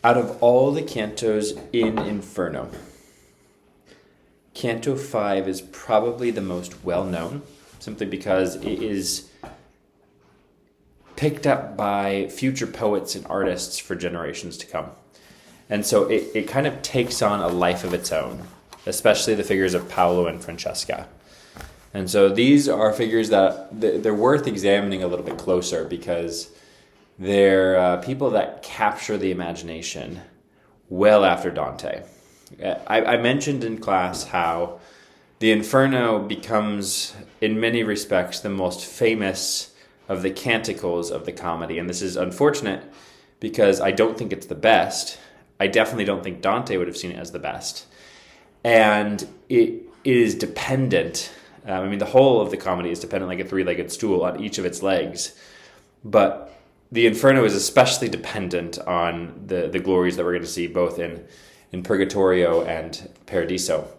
Out of all the cantos in Inferno, Canto 5 is probably the most well-known, simply because it is picked up by future poets and artists for generations to come. And so it kind of takes on a life of its own, especially the figures of Paolo and Francesca. And so these are figures that they're worth examining a little bit closer because they're people that capture the imagination well after Dante. I mentioned in class how the Inferno becomes, in many respects, the most famous of the canticles of the comedy. And this is unfortunate because I don't think it's the best. I definitely don't think Dante would have seen it as the best. And it is dependent. The whole of the comedy is dependent like a three-legged stool on each of its legs. But the Inferno is especially dependent on the glories that we're going to see both in Purgatorio and Paradiso.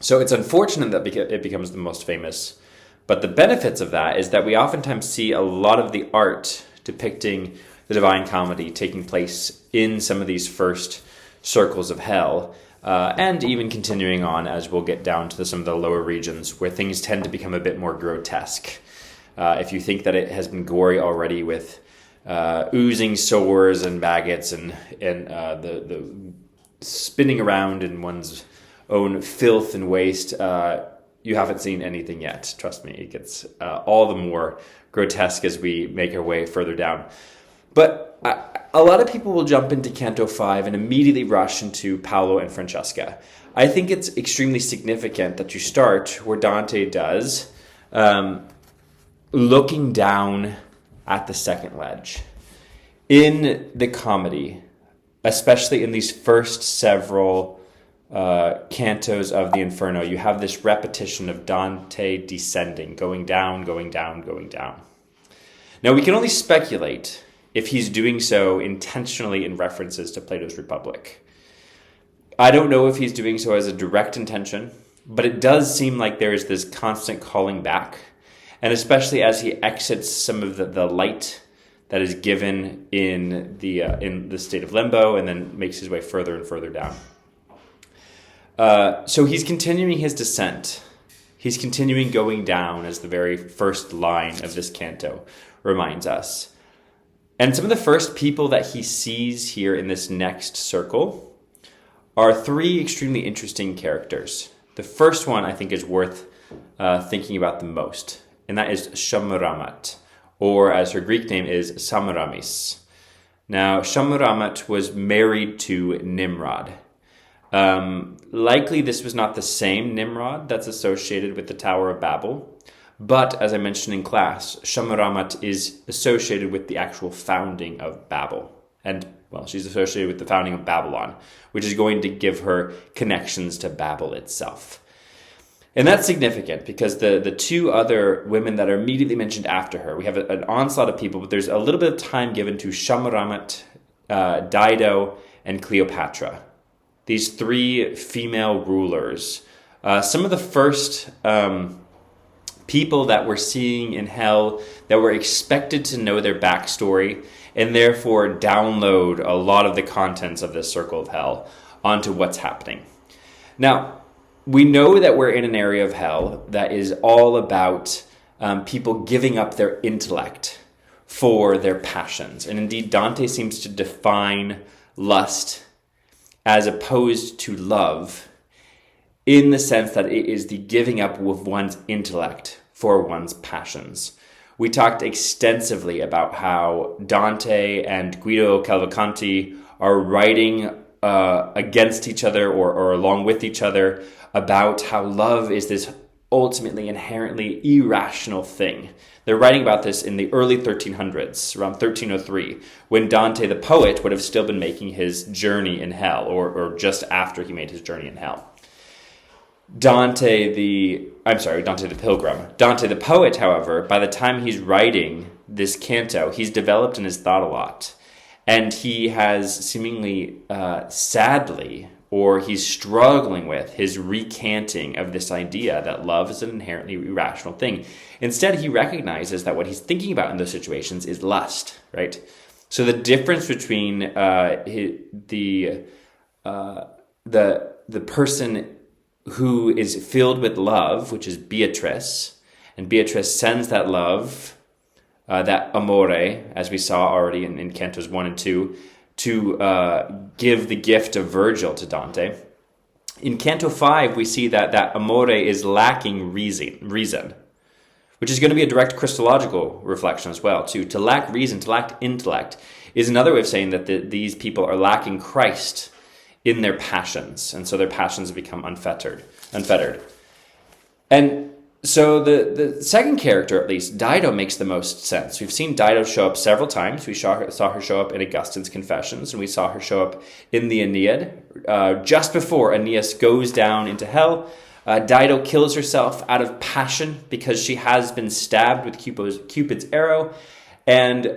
So it's unfortunate that it becomes the most famous, but the benefits of that is that we oftentimes see a lot of the art depicting the Divine Comedy taking place in some of these first circles of hell, and even continuing on as we'll get down to some of the lower regions where things tend to become a bit more grotesque. If you think that it has been gory already with oozing sores and maggots and the spinning around in one's own filth and waste, you haven't seen anything yet. Trust me, it gets all the more grotesque as we make our way further down. But a lot of people will jump into Canto 5 and immediately rush into Paolo and Francesca. I think it's extremely significant that you start where Dante does, looking down at the second ledge. In the comedy, especially in these first several cantos of the Inferno, you have this repetition of Dante descending, going down, going down, going down. Now, we can only speculate if he's doing so intentionally in references to Plato's Republic. I don't know if he's doing so as a direct intention, but it does seem like there is this constant calling back, and especially as he exits some of the light that is given in the state of limbo and then makes his way further and further down. So he's continuing his descent. He's continuing going down, as the very first line of this canto reminds us. And some of the first people that he sees here in this next circle are three extremely interesting characters. The first one I think is worth thinking about the most, and that is Shamuramat, or as her Greek name is, Samaramis. Now, Shamuramat was married to Nimrod. Likely this was not the same Nimrod that's associated with the Tower of Babel, but as I mentioned in class, Shamuramat is associated with the actual founding of Babel. And, well, she's associated with the founding of Babylon, which is going to give her connections to Babel itself. And that's significant because the two other women that are immediately mentioned after her, we have an onslaught of people, but there's a little bit of time given to Shamuramat, Dido, and Cleopatra. These three female rulers. Some of the first people that we're seeing in hell that were expected to know their backstory and therefore download a lot of the contents of this circle of hell onto what's happening. Now, we know that we're in an area of hell that is all about people giving up their intellect for their passions. And indeed, Dante seems to define lust as opposed to love in the sense that it is the giving up of one's intellect for one's passions. We talked extensively about how Dante and Guido Cavalcanti are writing against each other or along with each other about how love is this ultimately inherently irrational thing. They're writing about this in the early 1300s, around 1303, when Dante the poet would have still been making his journey in hell, or just after he made his journey in hell. Dante the Pilgrim. Dante the poet, however, by the time he's writing this canto, he's developed in his thought a lot. And he has seemingly, sadly, or he's struggling with his recanting of this idea that love is an inherently irrational thing. Instead, he recognizes that what he's thinking about in those situations is lust, right? So the difference between the person who is filled with love, which is Beatrice, and Beatrice sends that love, that amore, as we saw already in Cantos 1 and 2, to give the gift of Virgil to Dante. In Canto 5, we see that amore is lacking reason, which is going to be a direct Christological reflection as well, too. To lack reason, to lack intellect, is another way of saying that these people are lacking Christ in their passions, and so their passions have become unfettered. And so the second character, at least, Dido, makes the most sense. We've seen Dido show up several times. We saw her show up in Augustine's Confessions, and we saw her show up in the Aeneid. Just before Aeneas goes down into hell, Dido kills herself out of passion because she has been stabbed with Cupid's arrow, and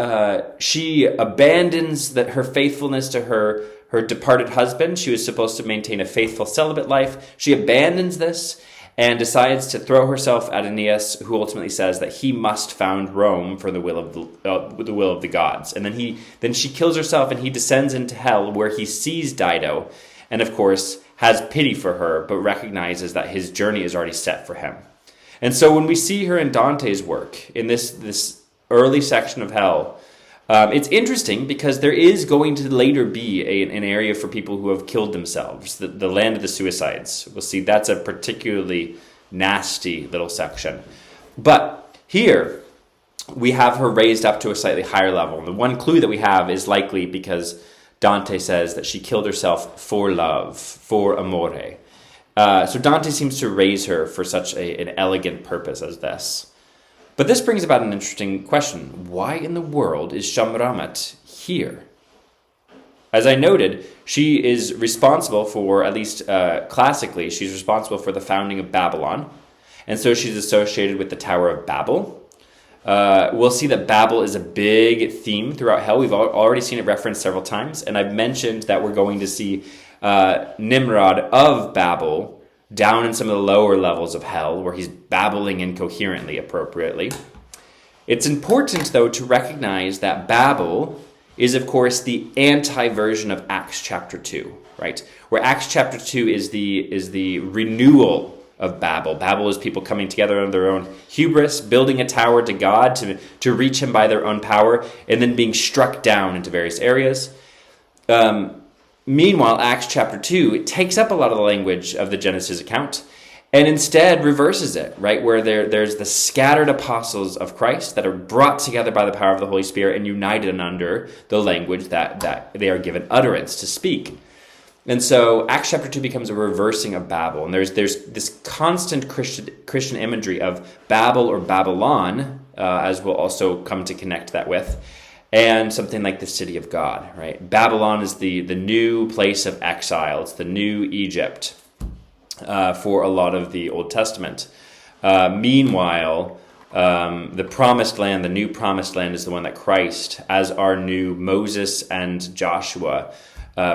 she abandons her faithfulness to her departed husband. She was supposed to maintain a faithful celibate life. She abandons this and decides to throw herself at Aeneas, who ultimately says that he must found Rome for the will of the gods. And then she kills herself, and he descends into hell, where he sees Dido, and of course has pity for her, but recognizes that his journey is already set for him. And so when we see her in Dante's work, in this early section of hell, it's interesting because there is going to later be an area for people who have killed themselves, the land of the suicides. We'll see that's a particularly nasty little section. But here, we have her raised up to a slightly higher level. And the one clue that we have is likely because Dante says that she killed herself for love, for amore. So Dante seems to raise her for such an elegant purpose as this. But this brings about an interesting question. Why in the world is Shamramat here? As I noted, she is responsible for, at least classically, she's responsible for the founding of Babylon. And so she's associated with the Tower of Babel. We'll see that Babel is a big theme throughout hell. We've already seen it referenced several times. And I've mentioned that we're going to see Nimrod of Babel down in some of the lower levels of hell, where he's babbling incoherently, appropriately. It's important, though, to recognize that Babel is, of course, the anti-version of Acts chapter 2, right? Where Acts chapter 2 is the renewal of Babel. Babel is people coming together under their own hubris, building a tower to God to reach him by their own power, and then being struck down into various areas. Meanwhile, Acts chapter 2, it takes up a lot of the language of the Genesis account and instead reverses it, right? Where there's the scattered apostles of Christ that are brought together by the power of the Holy Spirit and united under the language that they are given utterance to speak. And so Acts chapter 2 becomes a reversing of Babel. And there's this constant Christian imagery of Babel or Babylon, as we'll also come to connect that with, and something like the city of God, right? Babylon is the new place of exile. It's the new Egypt for a lot of the Old Testament. Meanwhile, the promised land, the new promised land, is the one that Christ, as our new Moses and Joshua,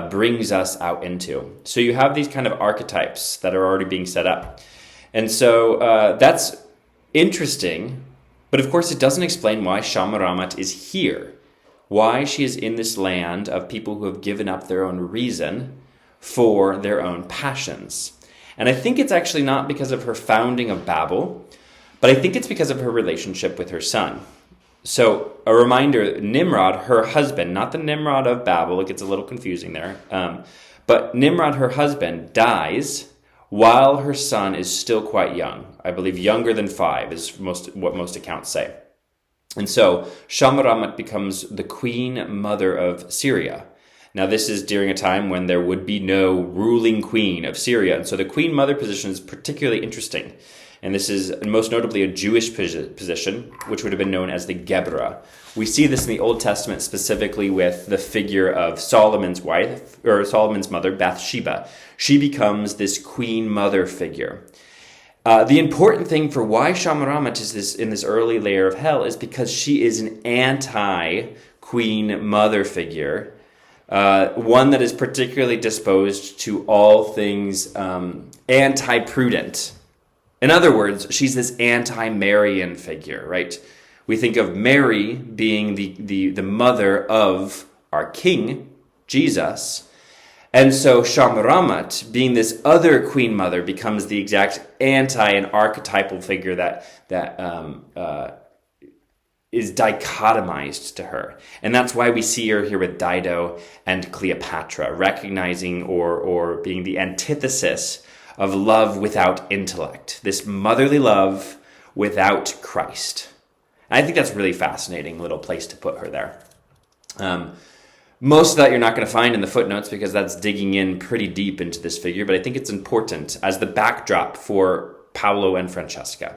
brings us out into. So you have these kind of archetypes that are already being set up. And so that's interesting, but of course it doesn't explain why Shamramat is here. Why she is in this land of people who have given up their own reason for their own passions. And I think it's actually not because of her founding of Babel, but I think it's because of her relationship with her son. So a reminder, Nimrod, her husband, not the Nimrod of Babel, it gets a little confusing there, but Nimrod, her husband, dies while her son is still quite young. I believe younger than 5 is what most accounts say. And so Shamramat becomes the queen mother of Syria. Now this is during a time when there would be no ruling queen of Syria. And so the queen mother position is particularly interesting. And this is most notably a Jewish position, which would have been known as the Gebra. We see this in the Old Testament specifically with the figure of Solomon's wife, or Solomon's mother, Bathsheba. She becomes this queen mother figure. The important thing for why Shamramat is in this early layer of hell is because she is an anti-queen mother figure, one that is particularly disposed to all things anti-prudent. In other words, she's this anti-Marian figure, right? We think of Mary being the mother of our King, Jesus. And so Shamramat, being this other queen mother, becomes the exact anti and archetypal figure that is dichotomized to her. And that's why we see her here with Dido and Cleopatra, recognizing or being the antithesis of love without intellect, this motherly love without Christ. And I think that's a really fascinating little place to put her there. Most of that you're not going to find in the footnotes because that's digging in pretty deep into this figure, but I think it's important as the backdrop for Paolo and Francesca.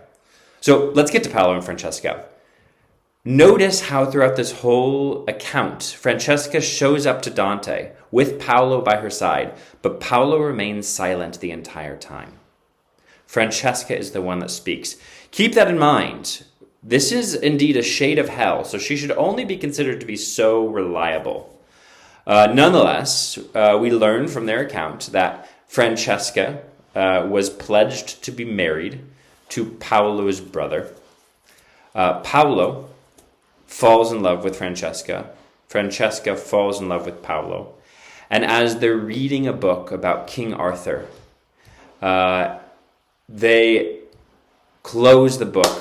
So let's get to Paolo and Francesca. Notice how throughout this whole account, Francesca shows up to Dante with Paolo by her side, but Paolo remains silent the entire time. Francesca is the one that speaks. Keep that in mind. This is indeed a shade of hell, so she should only be considered to be so reliable. Nonetheless, we learn from their account that Francesca was pledged to be married to Paolo's brother. Paolo falls in love with Francesca. Francesca falls in love with Paolo. And as they're reading a book about King Arthur, they close the book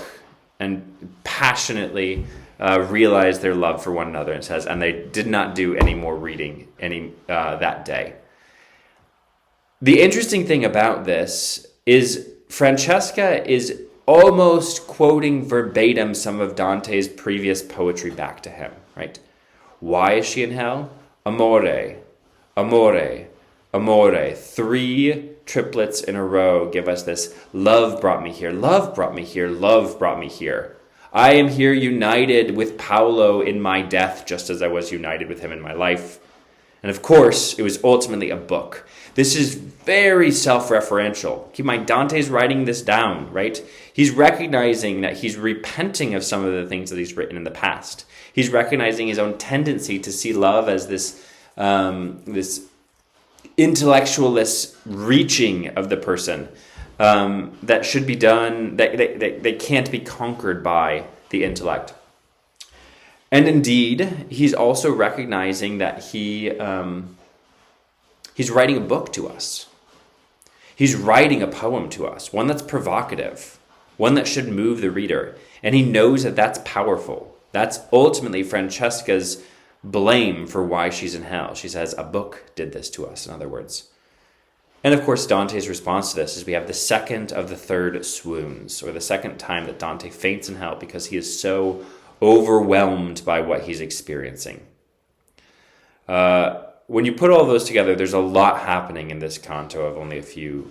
and passionately realize their love for one another. It says, and they did not do any more reading that day. The interesting thing about this is Francesca is almost quoting verbatim some of Dante's previous poetry back to him, right? Why is she in hell? Amore, amore, amore. 3 triplets in a row give us this. Love brought me here. Love brought me here. Love brought me here. I am here united with Paolo in my death, just as I was united with him in my life. And of course, it was ultimately a book. This is very self-referential. Keep in mind, Dante's writing this down, right? He's recognizing that he's repenting of some of the things that he's written in the past. He's recognizing his own tendency to see love as this intellectualist reaching of the person that should be done, that can't be conquered by the intellect. And indeed, he's also recognizing that he's writing a book to us. He's writing a poem to us, one that's provocative, one that should move the reader. And he knows that that's powerful. That's ultimately Francesca's blame for why she's in hell. She says, a book did this to us, in other words. And of course, Dante's response to this is we have the second of the 3rd swoons, or the second time that Dante faints in hell because he is so overwhelmed by what he's experiencing. When you put all those together, there's a lot happening in this canto of only a few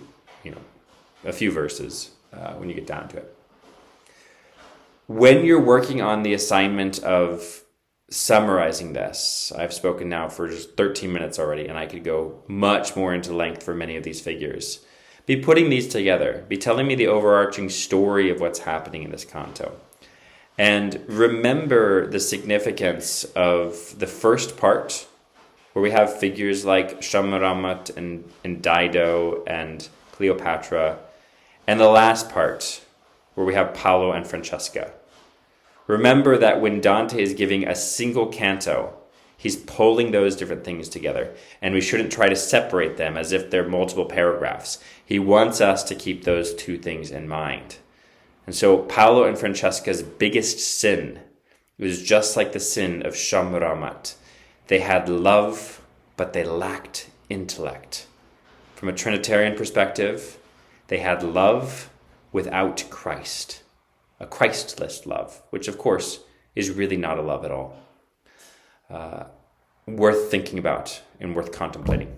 verses when you get down to it. When you're working on the assignment of summarizing this, I've spoken now for just 13 minutes already, and I could go much more into length for many of these figures. Be putting these together. Be telling me the overarching story of what's happening in this canto. And remember the significance of the first part, where we have figures like Shamramat and Dido and Cleopatra, and the last part, where we have Paolo and Francesca. Remember that when Dante is giving a single canto, he's pulling those different things together, and we shouldn't try to separate them as if they're multiple paragraphs. He wants us to keep those 2 things in mind. And so Paolo and Francesca's biggest sin was just like the sin of Shamramat. They had love, but they lacked intellect. From a Trinitarian perspective, they had love without Christ. A Christless love, which of course is really not a love at all. Worth thinking about and worth contemplating.